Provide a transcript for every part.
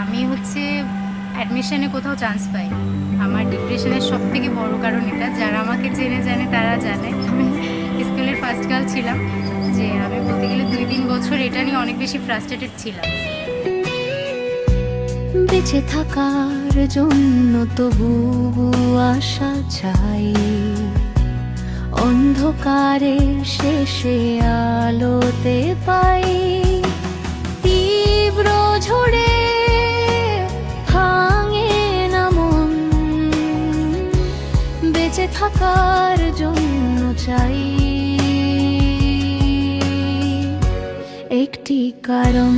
আমি হচ্ছে অ্যাডমিশনে কোথাও চান্স পাই। আমার ডিপ্রেশনের সবথেকে বড় কারণ এটা। যারা আমাকে চেনে জানে, তারা জানে আমি স্কুলের ফার্স্ট গার্ল ছিলাম। যে আমি বলতে গেলে 2-3 বছর এটা নিয়ে অনেক বেশি ফ্রাস্ট্রেটেড ছিলাম। বেঁচে থাকার জন্য তবু আশা চাই, অন্ধকারের শেষে আলোতে পাই। তীব্র ঝড়ে ভাঙে না মন, বেঁচে থাকার জন্য চাই একটি কারণ।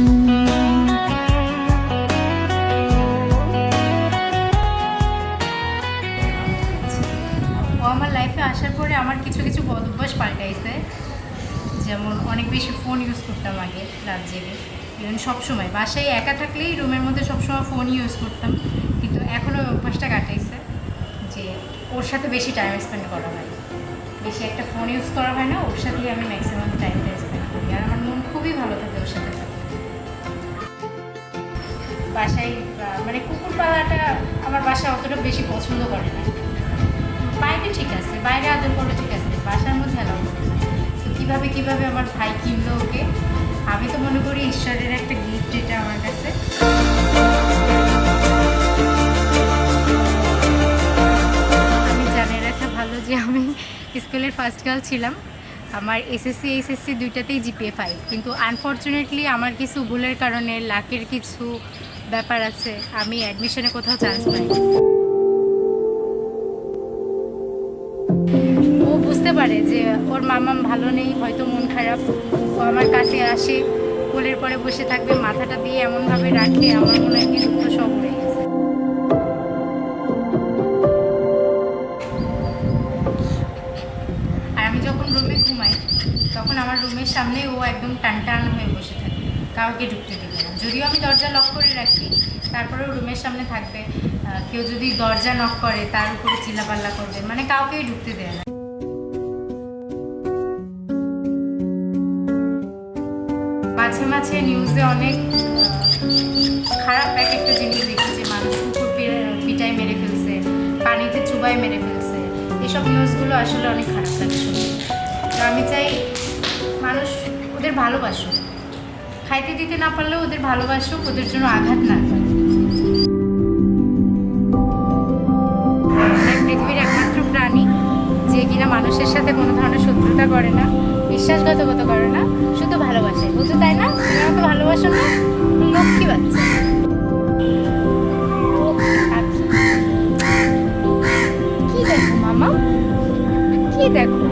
ও আমার লাইফে আসার পরে আমার কিছু কিছু বদ অভ্যাস পাল্টাইছে। যেমন অনেক বেশি ফোন ইউজ করতাম আগে রাত জেগে, ইভেন সবসময় বাসায় একা থাকলেই রুমের মধ্যে সবসময় ফোন ইউজ করতাম। কিন্তু এখন ওই অভ্যাসটা কাটাইছে যে ওর সাথে বেশি টাইম স্পেন্ড করা হয়, বেশি একটা ফোন ইউজ করা হয় না, ওর সাথেই আমি ম্যাক্সিমাম টাইমটা স্পেন্ড করি। আর আমার মন খুবই ভালো থাকে ওর সাথে থাকতে। বাসায় মানে কুকুর পালাটা আমার বাসায় অতটা বেশি পছন্দ করে না। বাইরে ঠিক আছে, বাইরে আদর করে ঠিক আছে, বাসার মধ্যে অ্যালাউ করে না। তো কীভাবে আমার ভাই কিনলো ওকে, আমি তো মনে করি ঈশ্বরের একটা গিফট এটা আমার কাছে। আমি জানিয়ে রাখা ভালো যে আমি স্কুলের ফার্স্ট গার্ল ছিলাম। আমার এসএসসি এইচএসসি দুইটাতেই জিপিএ 5, কিন্তু আনফর্চুনেটলি আমার কিছু ভুলের কারণে, লাকের কিছু ব্যাপার আছে, আমি অ্যাডমিশনে কোথাও চান্স পাই। ও বুঝতে পারে যে ওর মামা ভালো নেই, হয়তো মন খারাপ। ও আমার কাছে আসে, কোলের পরে বসে থাকবে, মাথাটা দিয়ে এমনভাবে রাখে, আমার মনে হয় কি দুঃখ সব হয়ে গেছে। আর আমি যখন রুমে ঘুমাই তখন আমার রুমের সামনে ও একদম টান হয়ে বসে থাকে, কাউকে ঢুকতে দেবে না। যদিও আমি দরজা লক করে রাখি, তারপরেও রুমের সামনে থাকবে। কেউ যদি দরজা নক করে তার উপরে চিল্লাপাল্লা করবে, মানে কাউকেই ঢুকতে দেয় না। মাঝে মাঝে নিউজে অনেক খারাপ এক একটা জিনিস দেখি, যে মানুষ কুকুর পিটায় মেরে ফেলছে, পানিতে চুবাই মেরে ফেলছে। এইসব নিউজগুলো আসলে অনেক খারাপ লাগে শুনতে। তো আমি চাই মানুষ ওদের ভালোবাসুক, খাইতে দিতে না পারলেও ওদের ভালোবাসুক, ওদের জন্য আঘাত না করে। পৃথিবীর একমাত্র প্রাণী যে কিনা মানুষের সাথে কোনো ধরনের শত্রুতা করে না, বিশ্বাসঘাতকতা করে না, শুধু ভালোবাসে। বুঝো তাই না? তুমি আমাকে ভালোবাসো না? লক্ষ্মী বাচ্চা। কি দেখো মামা, কি দেখো?